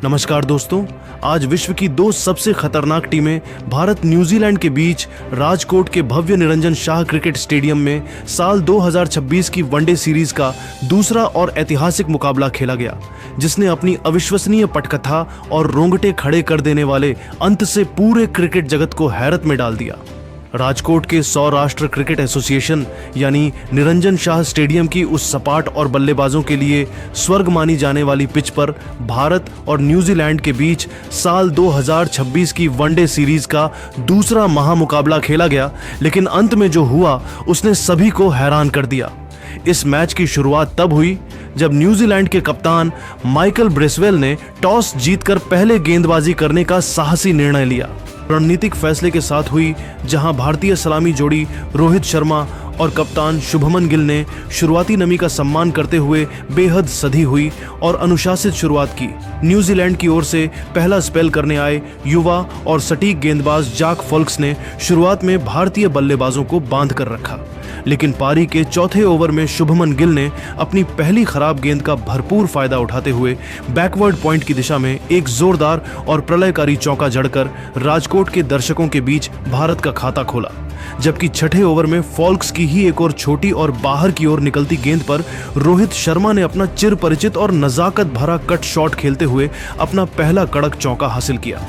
नमस्कार दोस्तों, आज विश्व की दो सबसे खतरनाक टीमें भारत न्यूजीलैंड के बीच राजकोट के भव्य निरंजन शाह क्रिकेट स्टेडियम में साल 2026 की वनडे सीरीज का दूसरा और ऐतिहासिक मुकाबला खेला गया, जिसने अपनी अविश्वसनीय पटकथा और रोंगटे खड़े कर देने वाले अंत से पूरे क्रिकेट जगत को हैरत में डाल दिया। राजकोट के सौराष्ट्र क्रिकेट एसोसिएशन यानी निरंजन शाह स्टेडियम की उस सपाट और बल्लेबाजों के लिए स्वर्ग मानी जाने वाली पिच पर भारत और न्यूजीलैंड के बीच साल 2026 की वनडे सीरीज का दूसरा महामुकाबला खेला गया, लेकिन अंत में जो हुआ उसने सभी को हैरान कर दिया। इस मैच की शुरुआत तब हुई जब न्यूजीलैंड के कप्तान माइकल ब्रेसवेल ने टॉस जीतकर पहले गेंदबाजी करने का साहसी निर्णय लिया। रणनीतिक फैसले के साथ हुई, जहां भारतीय सलामी जोड़ी रोहित शर्मा और कप्तान शुभमन गिल ने शुरुआती नमी का सम्मान करते हुए बेहद सधी हुई और अनुशासित शुरुआत की। न्यूजीलैंड की ओर से पहला स्पेल करने आए युवा और सटीक गेंदबाज जैक फोल्क्स ने शुरुआत में भारतीय बल्लेबाजों को बांध कर रखा, लेकिन पारी के चौथे ओवर में शुभमन गिल ने अपनी पहली खराब गेंद का भरपूर फायदा उठाते हुए बैकवर्ड पॉइंट की दिशा में एक जोरदार और प्रलयकारी चौका जड़कर राजकोट के दर्शकों के बीच भारत का खाता खोला। जबकि छठे ओवर में फॉल्क्स की ही एक और छोटी और बाहर की ओर निकलती गेंद पर रोहित शर्मा ने अपना चिर परिचित और नजाकत भरा कट शॉट खेलते हुए अपना पहला कड़क चौका हासिल किया।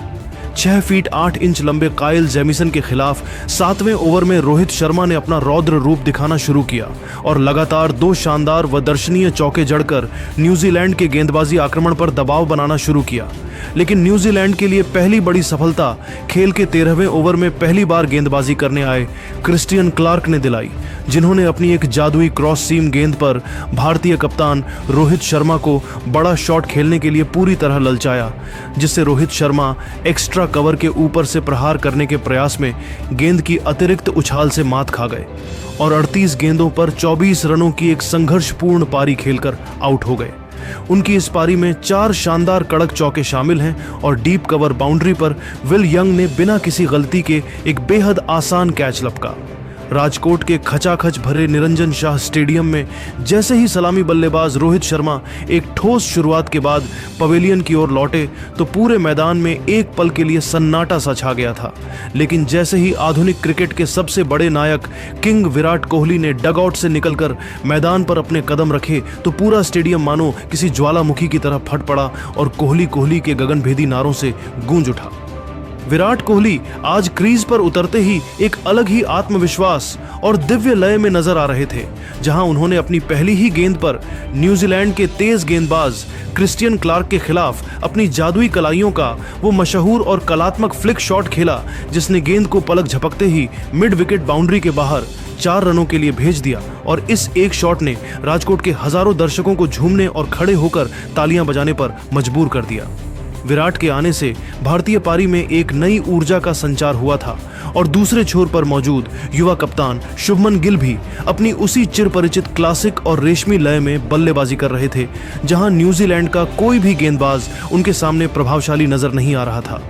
6 फीट 8 इंच लंबे काइल जेमिसन के खिलाफ 7वें ओवर में रोहित शर्मा ने अपना रौद्र रूप दिखाना शुरू किया और लगातार 2 शानदार व दर्शनीय चौके जड़कर न्यूजीलैंड के गेंदबाजी आक्रमण पर दबाव बनाना शुरू किया। लेकिन न्यूजीलैंड के लिए पहली बड़ी सफलता खेल के 13वें ओवर में पहली बार गेंदबाजी करने आए क्रिस्टियन क्लार्क ने दिलाई, जिन्होंने अपनी एक जादुई क्रॉस सीम गेंद पर भारतीय कप्तान रोहित शर्मा को बड़ा शॉट खेलने के लिए पूरी तरह ललचाया, जिससे रोहित शर्मा एक्स्ट्रा कवर के ऊपर से प्रहार करने के प्रयास में गेंद की अतिरिक्त उछाल से मात खा गए और 38 गेंदों पर 24 रनों की एक संघर्षपूर्ण पारी खेलकर आउट हो गए। उनकी इस पारी में 4 शानदार कड़क चौके शामिल हैं और डीप कवर बाउंड्री पर विल यंग ने बिना किसी गलती के एक बेहद आसान कैच लपका। राजकोट के खचाखच भरे निरंजन शाह स्टेडियम में जैसे ही सलामी बल्लेबाज रोहित शर्मा एक ठोस शुरुआत के बाद पवेलियन की ओर लौटे तो पूरे मैदान में एक पल के लिए सन्नाटा सा छा गया था। लेकिन जैसे ही आधुनिक क्रिकेट के सबसे बड़े नायक किंग विराट कोहली ने डगआउट से निकलकर मैदान पर अपने कदम रखे तो पूरा स्टेडियम मानो किसी ज्वालामुखी की तरह फट पड़ा और कोहली के गगनभेदी नारों से गूंज उठा। विराट कोहली आज क्रीज पर उतरते ही एक अलग ही आत्मविश्वास और दिव्य लय में नजर आ रहे थे, जहां उन्होंने अपनी पहली ही गेंद पर न्यूजीलैंड के तेज गेंदबाज क्रिस्टियन क्लार्क के खिलाफ अपनी जादुई कलाइयों का वो मशहूर और कलात्मक फ्लिक शॉट खेला, जिसने गेंद को पलक झपकते ही मिड विकेट बाउंड्री के बाहर 4 रनों के लिए भेज दिया और इस एक शॉट ने राजकोट के हजारों दर्शकों को झूमने और खड़े होकर तालियां बजाने पर मजबूर कर दिया। विराट के आने से भारतीय पारी में एक नई ऊर्जा का संचार हुआ था और दूसरे छोर पर मौजूद युवा कप्तान शुभमन गिल भी अपनी उसी चिरपरिचित क्लासिक और रेशमी लय में बल्लेबाजी कर रहे थे, जहां न्यूजीलैंड का कोई भी गेंदबाज उनके सामने प्रभावशाली नजर नहीं आ रहा था।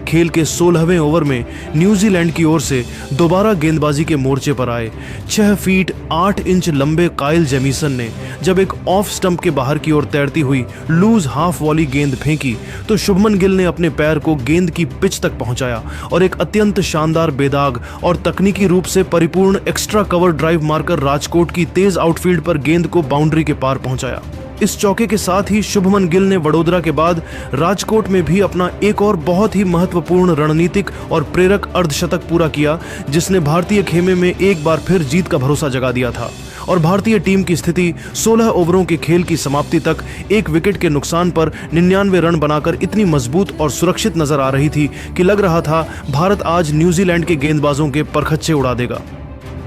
खेल के 16वें ओवर में न्यूजीलैंड की ओर से दोबारा गेंदबाजी के मोर्चे पर आए 6 फीट 8 इंच लंबे काइल जेमिसन ने जब एक ऑफ स्टंप के बाहर की ओर तैरती हुई लूज हाफ वॉली गेंद फेंकी तो शुभमन गिल ने अपने पैर को गेंद की पिच तक पहुंचाया और एक अत्यंत शानदार बेदाग और तकनीकी रूप से परिपूर्ण एक्स्ट्रा कवर ड्राइव मारकर राजकोट की तेज आउटफील्ड पर गेंद को बाउंड्री के पार पहुंचाया। इस चौके के साथ ही शुभमन गिल ने वडोदरा के बाद राजकोट में भी अपना एक और बहुत ही महत्वपूर्ण रणनीतिक और प्रेरक अर्धशतक पूरा किया, जिसने भारतीय खेमे में एक बार फिर जीत का भरोसा जगा दिया था और भारतीय टीम की स्थिति 16 ओवरों के खेल की समाप्ति तक 1 विकेट के नुकसान पर 99 रन बनाकर इतनी मजबूत और सुरक्षित नजर आ रही थी कि लग रहा था भारत आज न्यूजीलैंड के गेंदबाजों के परखच्चे उड़ा देगा।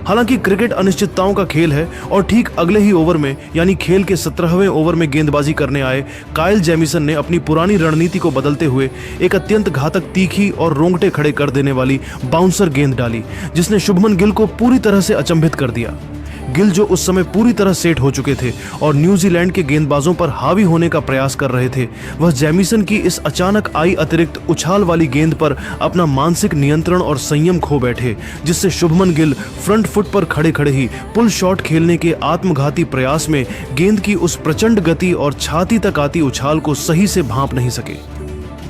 हालांकि क्रिकेट अनिश्चितताओं का खेल है और ठीक अगले ही ओवर में यानी खेल के 17वें ओवर में गेंदबाजी करने आए काइल जेमिसन ने अपनी पुरानी रणनीति को बदलते हुए एक अत्यंत घातक, तीखी और रोंगटे खड़े कर देने वाली बाउंसर गेंद डाली, जिसने शुभमन गिल को पूरी तरह से अचंभित कर दिया। गिल जो उस समय पूरी तरह सेट हो चुके थे और न्यूजीलैंड के गेंदबाजों पर हावी होने का प्रयास कर रहे थे, वह जेमिसन की इस अचानक आई अतिरिक्त उछाल वाली गेंद पर अपना मानसिक नियंत्रण और संयम खो बैठे, जिससे शुभमन गिल फ्रंट फुट पर खड़े खड़े ही पुल शॉट खेलने के आत्मघाती प्रयास में गेंद की उस प्रचंड गति और छाती तक आती उछाल को सही से भांप नहीं सके।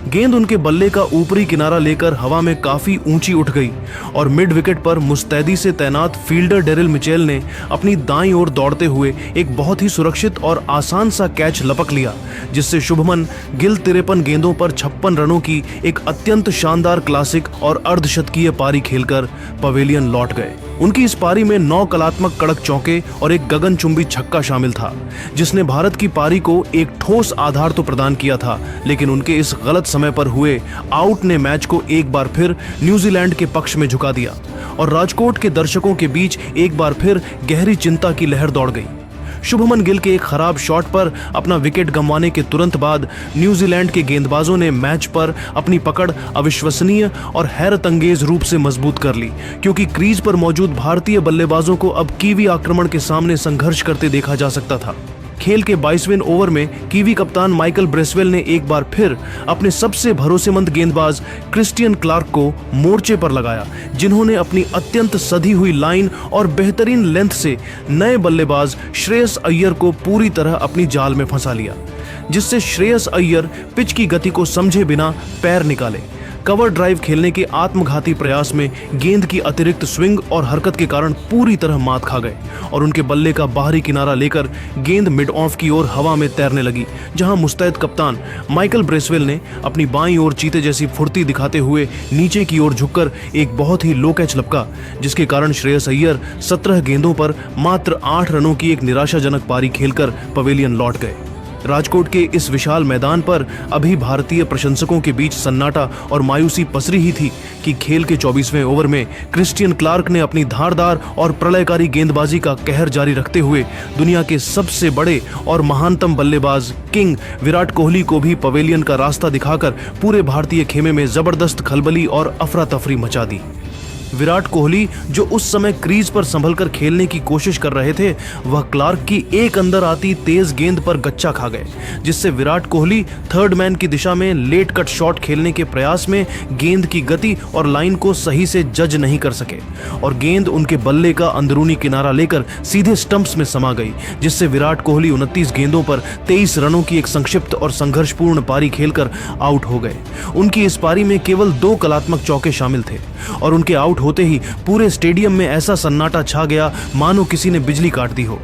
गेंद उनके बल्ले का ऊपरी किनारा लेकर हवा में काफी ऊंची उठ गई और मिड विकेट पर मुस्तैदी से तैनात फील्डर डेरिल मिचेल ने अपनी दाईं ओर दौड़ते हुए एक बहुत ही सुरक्षित और आसान सा कैच लपक लिया, जिससे शुभमन गिल 53 गेंदों पर 56 रनों की एक अत्यंत शानदार क्लासिक और अर्धशतकीय पारी खेलकर पवेलियन लौट गए। उनकी इस पारी में 9 कलात्मक कड़क चौके और एक गगनचुंबी छक्का शामिल था, जिसने भारत की पारी को एक ठोस आधार तो प्रदान किया था, लेकिन उनके इस गलत समय पर हुए आउट ने मैच को एक बार फिर न्यूजीलैंड के पक्ष में झुका दिया और राजकोट के दर्शकों के बीच एक बार फिर गहरी चिंता की लहर दौड़ गई। शुभमन गिल के एक खराब शॉट पर अपना विकेट गंवाने के तुरंत बाद न्यूजीलैंड के गेंदबाजों ने मैच पर अपनी पकड़ अविश्वसनीय और हैरतअंगेज रूप से मजबूत कर ली, क्योंकि क्रीज पर मौजूद भारतीय बल्लेबाजों को अब कीवी आक्रमण के सामने संघर्ष करते देखा जा सकता था। खेल के 22वें ओवर में कीवी कप्तान माइकल ब्रेसवेल ने एक बार फिर अपने सबसे भरोसेमंद गेंदबाज क्रिस्टियन क्लार्क को मोर्चे पर लगाया, जिन्होंने अपनी अत्यंत सधी हुई लाइन और बेहतरीन लेंथ से नए बल्लेबाज श्रेयस अय्यर को पूरी तरह अपनी जाल में फंसा लिया, जिससे श्रेयस अय्यर पिच की गति को समझे बिना पैर निकाले। कवर ड्राइव खेलने के आत्मघाती प्रयास में गेंद की अतिरिक्त स्विंग और हरकत के कारण पूरी तरह मात खा गए और उनके बल्ले का बाहरी किनारा लेकर गेंद मिड ऑफ की ओर हवा में तैरने लगी, जहां मुस्तैद कप्तान माइकल ब्रेसवेल ने अपनी बाईं ओर चीते जैसी फुर्ती दिखाते हुए नीचे की ओर झुककर एक बहुत ही लो कैच लपका, जिसके कारण श्रेयस अय्यर 17 गेंदों पर मात्र 8 रनों की एक निराशाजनक पारी खेलकर पवेलियन लौट गए। राजकोट के इस विशाल मैदान पर अभी भारतीय प्रशंसकों के बीच सन्नाटा और मायूसी पसरी ही थी कि खेल के 24वें ओवर में क्रिस्टियन क्लार्क ने अपनी धारदार और प्रलयकारी गेंदबाजी का कहर जारी रखते हुए दुनिया के सबसे बड़े और महानतम बल्लेबाज किंग विराट कोहली को भी पवेलियन का रास्ता दिखाकर पूरे भारतीय खेमे में जबरदस्त खलबली और अफरा तफरी मचा दी। विराट कोहली, जो उस समय क्रीज पर संभलकर खेलने की कोशिश कर रहे थे, वह क्लार्क की एक अंदर आती तेज गेंद पर गच्चा खा गए, जिससे विराट कोहली थर्ड मैन की दिशा में लेट कट शॉट खेलने के प्रयास में गेंद की गति और लाइन को सही से जज नहीं कर सके और गेंद उनके बल्ले का अंदरूनी किनारा लेकर सीधे स्टंप्स में समा गई, जिससे विराट कोहली 29 गेंदों पर 23 रनों की एक संक्षिप्त और संघर्षपूर्ण पारी खेलकर आउट हो गए। उनकी इस पारी में केवल 2 कलात्मक चौके शामिल थे और उनके आउट होते ही पूरे स्टेडियम में ऐसा सन्नाटा छा गया मानो किसी ने बिजली काट दी हो।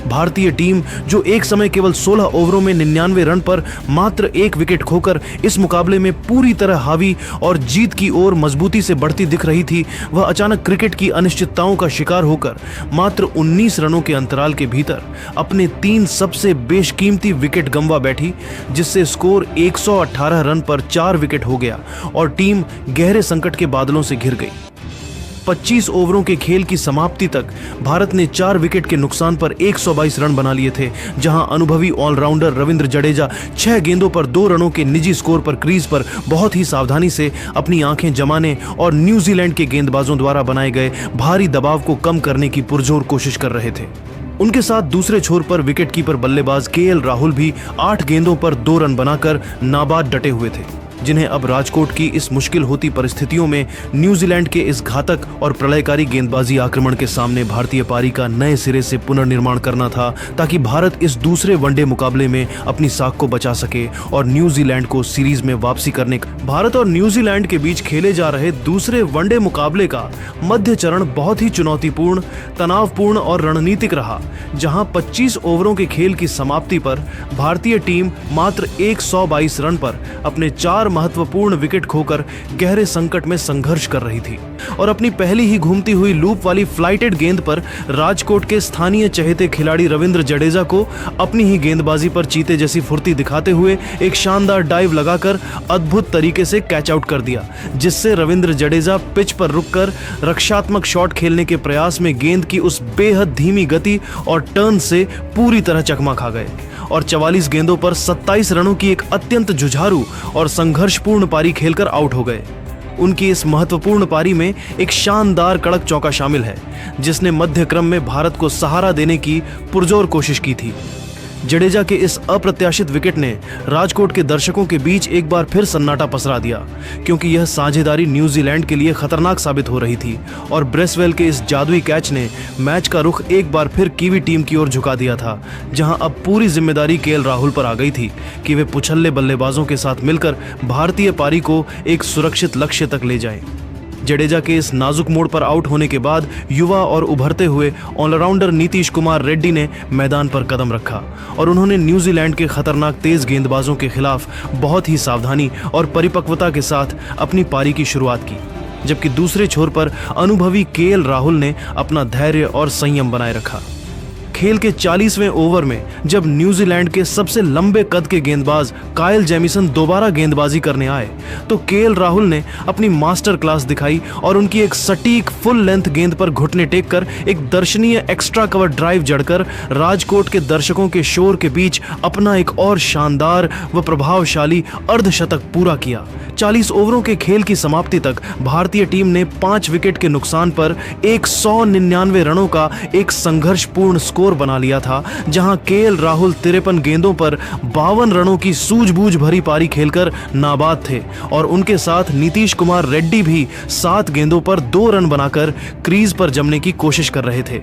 भारतीय टीम, जो एक समय केवल 16 ओवरों में 99 रन पर मात्र 1 विकेट खोकर इस मुकाबले में पूरी तरह हावी और जीत की ओर मजबूती से बढ़ती दिख रही थी, वह अचानक क्रिकेट की अनिश्चितताओं का शिकार होकर मात्र 19 रनों के अंतराल के भीतर अपने 3 सबसे बेशकीमती विकेट गंवा बैठी, जिससे स्कोर 118 रन पर 4 विकेट हो गया और टीम गहरे संकट के बादलों से घिर गई। 25 ओवरों के खेल की समाप्ति तक भारत ने 4 विकेट के नुकसान पर 122 रन बना लिए थे, जहां अनुभवी ऑलराउंडर रविंद्र जडेजा 6 गेंदों पर 2 रनों के निजी स्कोर पर क्रीज पर बहुत ही सावधानी से अपनी आंखें जमाने और न्यूजीलैंड के गेंदबाजों द्वारा बनाए गए भारी दबाव को कम करने की पुरजोर कोशिश कर रहे थे। उनके साथ दूसरे छोर पर विकेटकीपर बल्लेबाज केएल राहुल भी 8 गेंदों पर 2 रन बनाकर नाबाद डटे हुए थे, जिन्हें अब राजकोट की इस मुश्किल होती परिस्थितियों में न्यूजीलैंड के इस घातक और प्रलयकारी गेंदबाजी आक्रमण के सामने भारतीय पारी का नए सिरे से पुनर्निर्माण करना था, ताकि भारत इस दूसरे वनडे मुकाबले में अपनी साख को बचा सके और न्यूजीलैंड को सीरीज में वापसी करने का। भारत और न्यूजीलैंड के बीच खेले जा रहे दूसरे वनडे मुकाबले का मध्य चरण बहुत ही चुनौतीपूर्ण, तनावपूर्ण और रणनीतिक रहा, जहां 25 ओवरों के खेल की समाप्ति पर भारतीय टीम मात्र 122 रन पर अपने 4 महत्वपूर्ण विकेट खोकर गहरे संकट में संघर्ष कर रही थी और अपनी पहली ही घूमती हुई लूप वाली फ्लाइटेड गेंद पर राजकोट के स्थानीय चहेते खिलाड़ी रविंद्र जडेजा को अपनी ही गेंदबाजी पर चीते जैसी फुर्ती दिखाते हुए एक शानदार डाइव लगाकर अद्भुत तरीके से कैच आउट कर दिया, जिससे रविंद्र जडेजा पिच पर रुककर रक्षात्मक शॉट खेलने के प्रयास में गेंद की उस बेहद धीमी गति और टर्न से पूरी तरह चकमा खा गए और 44 गेंदों पर 27 रनों की एक अत्यंत जुझारू और संघर्षपूर्ण पारी खेलकर आउट हो गए। उनकी इस महत्वपूर्ण पारी में एक शानदार कड़क चौका शामिल है, जिसने मध्य क्रम में भारत को सहारा देने की पुरजोर कोशिश की थी। जडेजा के इस अप्रत्याशित विकेट ने राजकोट के दर्शकों के बीच एक बार फिर सन्नाटा पसरा दिया, क्योंकि यह साझेदारी न्यूजीलैंड के लिए खतरनाक साबित हो रही थी और ब्रेसवेल के इस जादुई कैच ने मैच का रुख एक बार फिर कीवी टीम की ओर झुका दिया था, जहां अब पूरी जिम्मेदारी केएल राहुल पर आ गई थी कि वे पुछल्ले बल्लेबाजों के साथ मिलकर भारतीय पारी को एक सुरक्षित लक्ष्य तक ले जाएं। जडेजा के इस नाजुक मोड़ पर आउट होने के बाद युवा और उभरते हुए ऑलराउंडर नीतीश कुमार रेड्डी ने मैदान पर कदम रखा और उन्होंने न्यूजीलैंड के खतरनाक तेज गेंदबाजों के खिलाफ बहुत ही सावधानी और परिपक्वता के साथ अपनी पारी की शुरुआत की, जबकि दूसरे छोर पर अनुभवी केएल राहुल ने अपना धैर्य और संयम बनाए रखा। खेल के 40वें ओवर में जब न्यूजीलैंड के सबसे लंबे कद के गेंदबाज काइल जेमिसन दोबारा गेंदबाजी करने आए तो केएल राहुल ने अपनी मास्टर क्लास दिखाई और उनकी एक सटीक फुल लेंथ गेंद पर घुटने टेक कर एक दर्शनीय एक्स्ट्रा कवर ड्राइव जड़कर राजकोट के दर्शकों के शोर के बीच अपना एक और शानदार व प्रभावशाली अर्धशतक पूरा किया। 40 ओवरों के खेल की समाप्ति तक भारतीय टीम ने 5 विकेट के नुकसान पर 199 रनों का एक संघर्षपूर्ण स्कोर बना लिया था, जहां केएल राहुल 53 गेंदों पर 52 रनों की सूझबूझ भरी पारी खेलकर नाबाद थे और उनके साथ नीतीश कुमार रेड्डी भी 7 गेंदों पर 2 रन बनाकर क्रीज पर जमने की कोशिश कर रहे थे।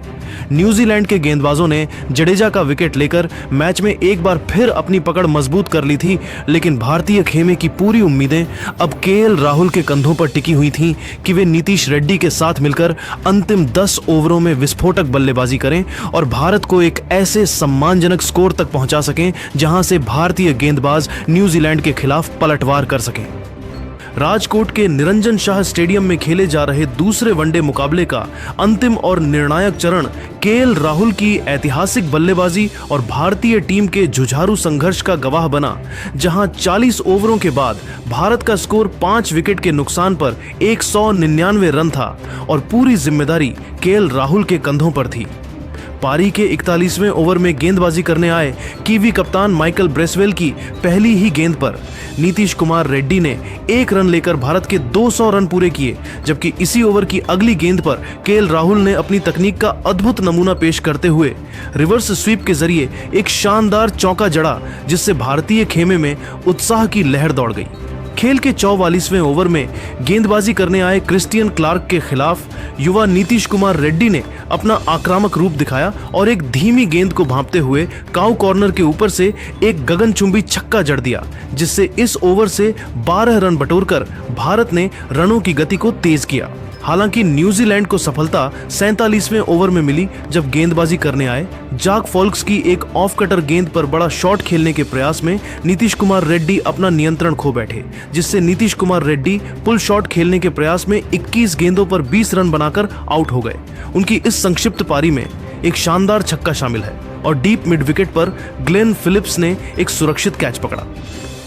न्यूजीलैंड के गेंदबाजों ने जडेजा का विकेट लेकर मैच में एक बार फिर अपनी पकड़ मजबूत कर ली थी, लेकिन भारतीय खेमे की पूरी उम्मीदें अब केएल राहुल के कंधों पर टिकी हुई थीं कि वे नीतीश रेड्डी के साथ मिलकर अंतिम 10 ओवरों में विस्फोटक बल्लेबाजी करें और भारत को एक ऐसे सम्मानजनक स्कोर तक पहुंचा सकें जहां से भारतीय गेंदबाज न्यूजीलैंड के खिलाफ पलटवार कर सकें। राजकोट के निरंजन शाह स्टेडियम में खेले जा रहे दूसरे वनडे मुकाबले का अंतिम और निर्णायक चरण केएल राहुल की ऐतिहासिक बल्लेबाजी और भारतीय टीम के जुझारू संघर्ष का गवाह बना, जहां 40 ओवरों के बाद भारत का स्कोर 5 विकेट के नुकसान पर 199 रन था और पूरी जिम्मेदारी केएल राहुल के कंधों पर थी। पारी के 41वें ओवर में गेंदबाजी करने आए कीवी कप्तान माइकल ब्रेसवेल की पहली ही गेंद पर नीतीश कुमार रेड्डी ने 1 रन लेकर भारत के 200 रन पूरे किए, जबकि इसी ओवर की अगली गेंद पर केएल राहुल ने अपनी तकनीक का अद्भुत नमूना पेश करते हुए रिवर्स स्वीप के जरिए एक शानदार चौका जड़ा, जिससे भारतीय खेमे में उत्साह की लहर दौड़ गई। खेल के 44वें ओवर में गेंदबाजी करने आए क्रिस्टियन क्लार्क के खिलाफ युवा नीतीश कुमार रेड्डी ने अपना आक्रामक रूप दिखाया और एक धीमी गेंद को भांपते हुए काउ कॉर्नर के ऊपर से एक गगनचुंबी छक्का जड़ दिया, जिससे इस ओवर से 12 रन बटोरकर भारत ने रनों की गति को तेज किया। हालांकि न्यूजीलैंड को सफलता 47वें ओवर में मिली, जब गेंदबाजी करने आए जाक फॉल्क्स की एक ऑफ कटर गेंद पर बड़ा शॉट खेलने के प्रयास में नीतीश कुमार रेड्डी अपना नियंत्रण खो बैठे, जिससे नीतीश कुमार रेड्डी पुल शॉट खेलने के प्रयास में 21 गेंदों पर 20 रन बनाकर आउट हो गए। उनकी इस संक्षिप्त पारी में एक शानदार छक्का शामिल है और डीप मिड विकेट पर ग्लेन फिलिप्स ने एक सुरक्षित कैच पकड़ा।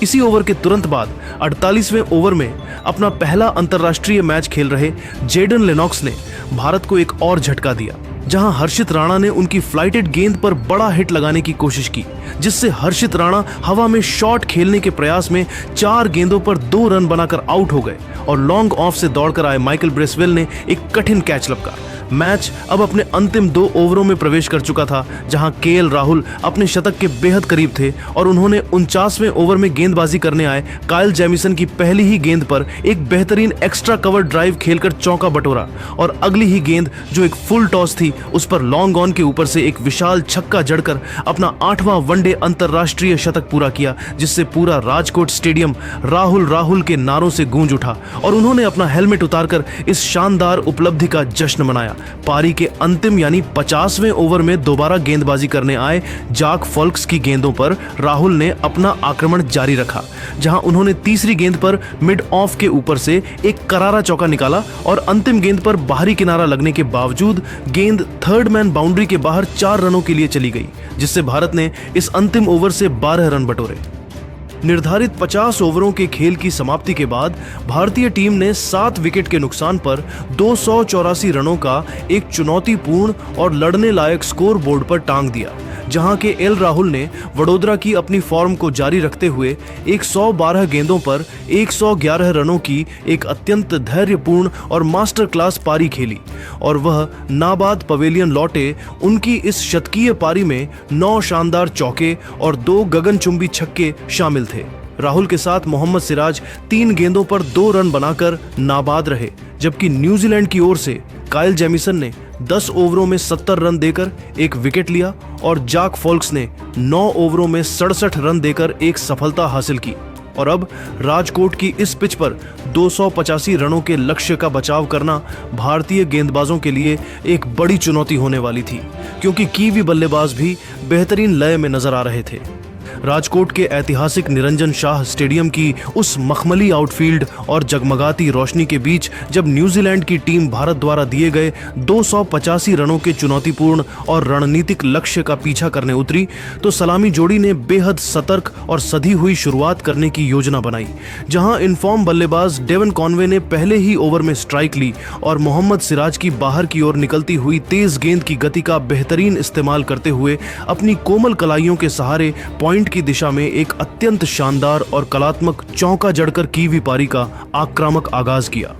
इसी ओवर के तुरंत बाद 48वें ओवर में अपना पहला अंतर्राष्ट्रीय मैच खेल रहे जेडन लेनॉक्स ने भारत को एक और झटका दिया, जहां हर्षित राणा ने उनकी फ्लाइटेड गेंद पर बड़ा हिट लगाने की कोशिश की, जिससे हर्षित राणा हवा में शॉट खेलने के प्रयास में 4 गेंदों पर 2 रन बनाकर आउट हो गए और लॉन्ग ऑफ से दौड़कर आए माइकल ब्रेसवेल ने एक कठिन कैच लपका। मैच अब अपने अंतिम 2 ओवरों में प्रवेश कर चुका था, जहां केएल राहुल अपने शतक के बेहद करीब थे और उन्होंने 49वें ओवर में गेंदबाजी करने आए काइल जेमिसन की पहली ही गेंद पर एक बेहतरीन एक्स्ट्रा कवर ड्राइव खेलकर चौका बटोरा और अगली ही गेंद जो एक फुल टॉस थी उस पर लॉन्ग ऑन के ऊपर से एक विशाल छक्का जड़कर अपना 8वां वनडे अंतर्राष्ट्रीय शतक पूरा किया, जिससे पूरा राजकोट स्टेडियम राहुल राहुल के नारों से गूंज उठा और उन्होंने अपना हेलमेट उतारकर इस शानदार उपलब्धि का जश्न मनाया। पारी के अंतिम यानी 50वें ओवर में दोबारा गेंदबाजी करने आए जाक फॉल्क्स की गेंदों पर राहुल ने अपना आक्रमण जारी रखा, जहां उन्होंने तीसरी गेंद पर मिड ऑफ के ऊपर से एक करारा चौका निकाला और अंतिम गेंद पर बाहरी किनारा लगने के बावजूद गेंद थर्ड मैन बाउंड्री के बाहर 4 रनों के लिए चली गई, जिससे भारत ने इस अंतिम ओवर से 12 रन बटोरे। निर्धारित 50 ओवरों के खेल की समाप्ति के बाद भारतीय टीम ने 7 विकेट के नुकसान पर 284 रनों का एक चुनौतीपूर्ण और लड़ने लायक स्कोर बोर्ड पर टांग दिया, जहां के एल राहुल ने वडोदरा की अपनी फॉर्म को जारी रखते हुए 112 गेंदों पर 111 रनों की एक अत्यंत धैर्यपूर्ण और मास्टर क्लास पारी खेली और वह नाबाद पवेलियन लौटे। उनकी इस शतकीय पारी में 9 शानदार चौके और 2 गगनचुंबी छक्के शामिल थे। राहुल के साथ मोहम्मद सिराज 3 गेंदों पर 2 रन बनाकर नाबाद रहे, जबकि न्यूजीलैंड की ओर से काइल जेमिसन ने 10 ओवरों में 70 रन देकर एक विकेट लिया और जाक फोल्क्स ने 9 ओवरों में 67 रन देकर एक सफलता हासिल की। और अब राजकोट की इस पिच पर 285 रनों के लक्ष्य का बचाव करना भारतीय गेंदबाजों के लिए एक बड़ी चुनौती होने वाली थी, क्योंकि कीवी बल्लेबाज भी बेहतरीन लय में नजर आ रहे थे। राजकोट के ऐतिहासिक निरंजन शाह स्टेडियम की उस मखमली आउटफील्ड और जगमगाती रोशनी के बीच जब न्यूजीलैंड की टीम भारत द्वारा दिए गए 285 रनों के चुनौतीपूर्ण और रणनीतिक लक्ष्य का पीछा करने उतरी, तो सलामी जोड़ी ने बेहद सतर्क और सधी हुई शुरुआत करने की योजना बनाई, जहां इनफॉर्म बल्लेबाज डेवन कॉनवे ने पहले ही ओवर में स्ट्राइक ली और मोहम्मद सिराज की बाहर की ओर निकलती हुई तेज गेंद की गति का बेहतरीन इस्तेमाल करते हुए अपनी कोमल कलाइयों के सहारे पॉइंट की दिशा में एक अत्यंत शानदार और कलात्मक चौका जड़कर कीवी पारी का आक्रामक आगाज किया।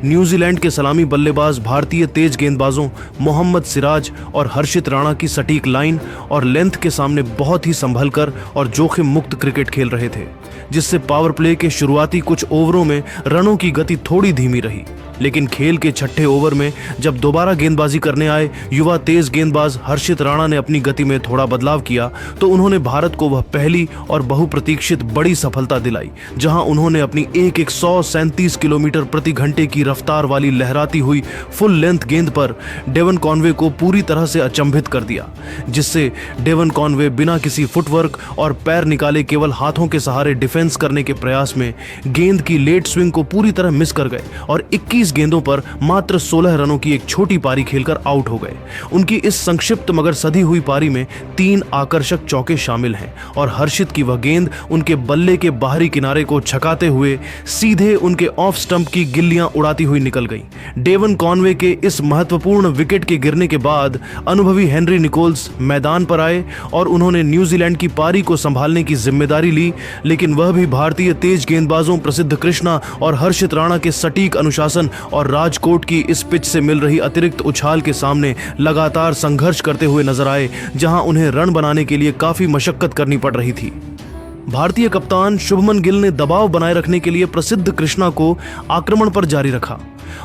न्यूजीलैंड के सलामी बल्लेबाज भारतीय तेज गेंदबाजों मोहम्मद सिराज और हर्षित राणा की सटीक लाइन और लेंथ के सामने बहुत ही संभलकर और जोखिम मुक्त क्रिकेट खेल रहे थे, जिससे पावर प्ले के शुरुआती कुछ ओवरों में रनों की गति थोड़ी धीमी रही। लेकिन खेल के छठे ओवर में जब दोबारा गेंदबाजी करने आए युवा तेज गेंदबाज हर्षित राणा ने अपनी गति में थोड़ा बदलाव किया, तो उन्होंने भारत को वह पहली और बहुप्रतीक्षित बड़ी सफलता दिलाई, जहां उन्होंने अपनी 137 किलोमीटर प्रति घंटे की रफ्तार वाली लहराती हुई फुल लेंथ गेंद पर डेवन कॉनवे को पूरी तरह से अचंभित कर दिया, जिससे डेवन कॉनवे बिना किसी फुटवर्क और पैर निकाले केवल हाथों के सहारे डिफेंस करने के प्रयास में गेंद की लेट स्विंग को पूरी तरह मिस कर गए और 21 गेंदों पर मात्र 16 रनों की एक छोटी पारी खेलकर आउट हो गए। उनकी इस संक्षिप्त मगर सधी हुई पारी में 3 आकर्षक चौके शामिल हैं और हर्षित की वह गेंद उनके बल्ले के बाहरी किनारे को छकाते हुए सीधे उनके ऑफ स्टंप की गिल्लियां उड़ाती हुई निकल गई। डेवन कॉनवे के इस महत्वपूर्ण विकेट के गिरने के बाद अनुभवी हेनरी निकोल्स मैदान पर आए और उन्होंने न्यूजीलैंड की पारी को संभालने की जिम्मेदारी ली, लेकिन वह भी भारतीय तेज गेंदबाजों प्रसिद्ध कृष्णा और हर्षित राणा के सटीक अनुशासन और राजकोट की इस पिच से मिल रही अतिरिक्त उछाल के सामने लगातार संघर्ष करते हुए नजर आए, जहां उन्हें रन बनाने के लिए काफी मशक्कत करनी पड़ रही थी। भारतीय कप्तान शुभमन गिल ने दबाव बनाए रखने के लिए प्रसिद्ध कृष्णा को आक्रमण पर जारी रखा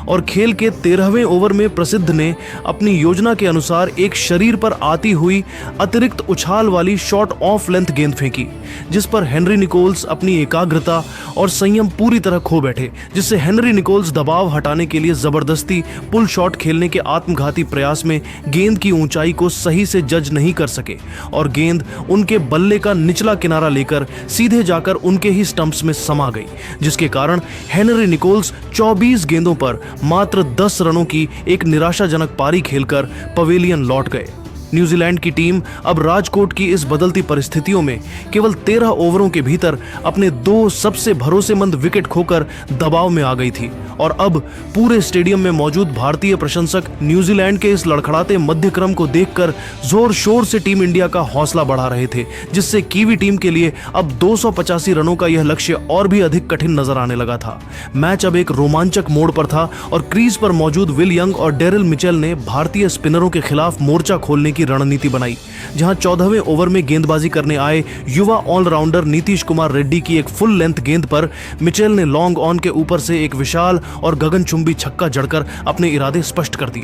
और खेल के 13वें ओवर में प्रसिद्ध ने अपनी योजना के अनुसार एक शरीर पर आती हुई अतिरिक्त उछाल वाली शॉर्ट ऑफ लेंथ गेंद फेंकी, जिस पर हेनरी निकोल्स अपनी एकाग्रता और संयम पूरी तरह खो बैठे, जिससे हेनरी निकोल्स दबाव हटाने के लिए जबरदस्ती पुल शॉट खेलने के आत्मघाती प्रयास में गेंद की ऊंचाई को सही से जज नहीं कर सके और गेंद उनके बल्ले का निचला किनारा लेकर सीधे जाकर उनके ही स्टंप्स में समा गई, जिसके कारण हेनरी निकोल्स 24 गेंदों पर मात्र 10 रनों की एक निराशाजनक पारी खेलकर पवेलियन लौट गए। न्यूजीलैंड की टीम अब राजकोट की इस बदलती परिस्थितियों में केवल 13 ओवरों के भीतर अपने 2 सबसे भरोसेमंद विकेट खोकर दबाव में आ गई थी और अब पूरे स्टेडियम में मौजूद भारतीय प्रशंसक न्यूजीलैंड के इस लड़खड़ाते मध्यक्रम को देखकर जोर शोर से टीम इंडिया का हौसला बढ़ा रहे थे, जिससे कीवी टीम के लिए अब 285 रनों का यह लक्ष्य और भी अधिक कठिन नजर आने लगा था। मैच अब एक रोमांचक मोड़ पर था और क्रीज पर मौजूद विल यंग और डेरिल मिचेल ने भारतीय स्पिनरों के खिलाफ मोर्चा खोलने की रणनीति बनाई, जहां 14वें ओवर में गेंदबाजी करने आए युवा ऑलराउंडर नीतीश कुमार रेड्डी की एक फुल लेंथ गेंद पर मिचेल ने लॉन्ग ऑन के ऊपर से एक विशाल और गगनचुंबी छक्का जड़कर अपने इरादे स्पष्ट कर दिए।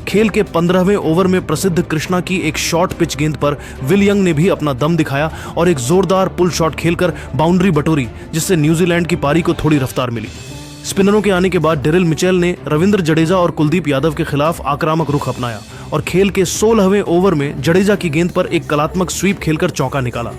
खेल के 15वें ओवर में प्रसिद्ध कृष्णा की एक शॉर्ट पिच गेंद पर विल यंग ने भी अपना दम दिखाया और एक जोरदार पुल शॉट खेलकर बाउंड्री बटोरी, जिससे न्यूजीलैंड की पारी को थोड़ी रफ्तार मिली। स्पिनरों के आने के बाद डेरिल मिचेल ने रविंद्र जडेजा और कुलदीप यादव के खिलाफ आक्रामक रुख अपनाया और खेल के 16वें ओवर में जडेजा की गेंद पर एक कलात्मक स्वीप खेलकर चौका निकाला।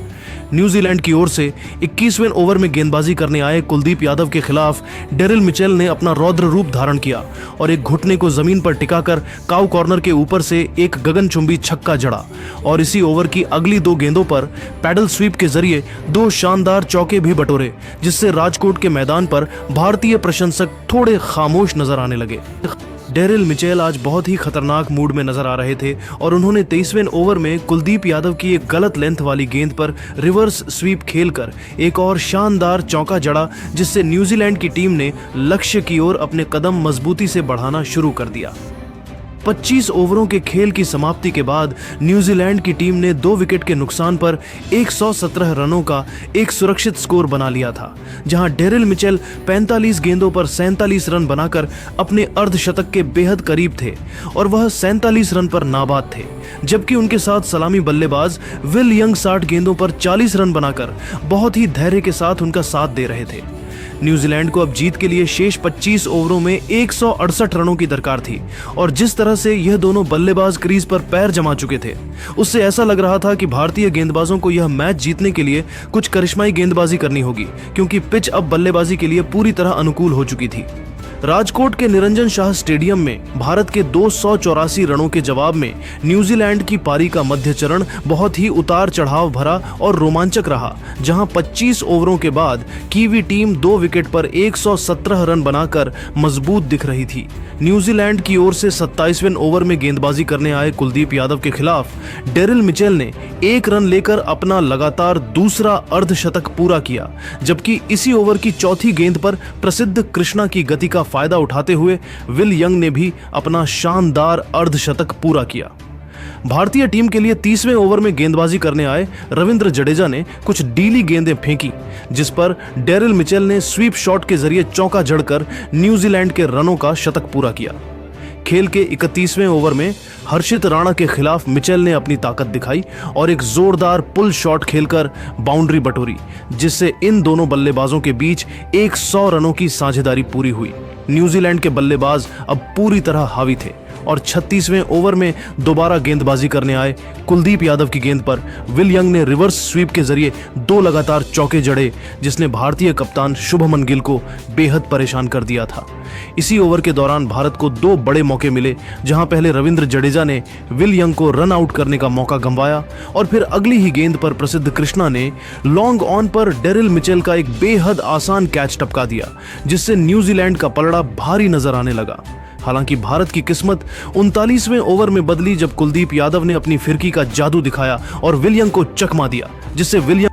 न्यूजीलैंड की ओर से 21वें ओवर में गेंदबाजी करने आए कुलदीप यादव के खिलाफ डेरिल मिचेल ने अपना रौद्र रूप धारण किया और एक घुटने को जमीन पर टिकाकर काउ कॉर्नर के ऊपर से एक गगनचुंबी छक्का जड़ा और इसी ओवर की अगली 2 गेंदों पर पैडल स्वीप के जरिए 2 शानदार चौके भी बटोरे, जिससे राजकोट के मैदान पर भारतीय प्रशंसक थोड़े खामोश नजर आने लगे। डेरिल मिचेल आज बहुत ही खतरनाक मूड में नजर आ रहे थे और उन्होंने 23वें ओवर में कुलदीप यादव की एक गलत लेंथ वाली गेंद पर रिवर्स स्वीप खेलकर एक और शानदार चौका जड़ा, जिससे न्यूजीलैंड की टीम ने लक्ष्य की ओर अपने कदम मजबूती से बढ़ाना शुरू कर दिया। 25 ओवरों के खेल की समाप्ति के बाद न्यूजीलैंड की टीम ने 2 विकेट के नुकसान पर 117 रनों का एक सुरक्षित स्कोर बना लिया था, जहां डेरिल मिचेल 45 गेंदों पर 47 रन बनाकर अपने अर्धशतक के बेहद करीब थे और वह 47 रन पर नाबाद थे, जबकि उनके साथ सलामी बल्लेबाज विल यंग 60 गेंदों पर 40 रन बनाकर बहुत ही धैर्य के साथ उनका साथ दे रहे थे। न्यूजीलैंड को अब जीत के लिए शेष 25 ओवरों में 168 रनों की दरकार थी और जिस तरह से यह दोनों बल्लेबाज क्रीज पर पैर जमा चुके थे, उससे ऐसा लग रहा था कि भारतीय गेंदबाजों को यह मैच जीतने के लिए कुछ करिश्माई गेंदबाजी करनी होगी, क्योंकि पिच अब बल्लेबाजी के लिए पूरी तरह अनुकूल हो चुकी थी। राजकोट के निरंजन शाह स्टेडियम में भारत के 284 रनों के जवाब में न्यूजीलैंड की पारी का मध्य चरण बहुत ही उतार चढ़ाव भरा और रोमांचक रहा, जहां 25 ओवरों के बाद कीवी टीम 2 विकेट पर 117 रन बनाकर मजबूत दिख रही थी। न्यूजीलैंड की ओर से 27वें ओवर में गेंदबाजी करने आए कुलदीप यादव के खिलाफ डेरिल मिचेल ने 1 रन लेकर अपना लगातार दूसरा अर्धशतक पूरा किया, जबकि इसी ओवर की चौथी गेंद पर प्रसिद्ध कृष्णा की गति का फायदा उठाते हुए विल यंग ने भी अपना शानदार अर्धशतक पूरा किया। भारतीय टीम के लिए 30वें ओवर में गेंदबाजी करने आए रविंद्र जडेजा ने कुछ डीली गेंदें फेंकी, जिस पर डेरिल मिचेल ने स्वीप शॉट के जरिए चौका जड़कर न्यूजीलैंड के रनों का शतक पूरा किया। खेल के 31वें ओवर में हर्षित राणा के खिलाफ मिचेल ने अपनी ताकत दिखाई और एक जोरदार पुल शॉट खेलकर बाउंड्री बटोरी, जिससे इन दोनों बल्लेबाजों के बीच 100 रनों की साझेदारी पूरी हुई। न्यूजीलैंड के बल्लेबाज अब पूरी तरह हावी थे और 36वें ओवर में दोबारा गेंदबाजी करने आए कुलदीप यादव की गेंद पर विल यंग ने रिवर्स स्वीप के जरिए 2 लगातार चौके जड़े, जिसने भारतीय कप्तान शुभमन गिल को बेहद परेशान कर दिया था। इसी ओवर के दौरान भारत को 2 बड़े मौके मिले, जहां पहले रविंद्र जडेजा ने विल यंग को रन आउट करने का मौका गंवाया और फिर अगली ही गेंद पर प्रसिद्ध कृष्णा ने लॉन्ग ऑन पर डेरिल मिचेल का एक बेहद आसान कैच टपका दिया, जिससे न्यूजीलैंड का पलड़ा भारी नजर आने लगा। हालांकि भारत की किस्मत 39वें ओवर में बदली, जब कुलदीप यादव ने अपनी फिरकी का जादू दिखाया और विल यंग को चकमा दिया, जिससे विल यंग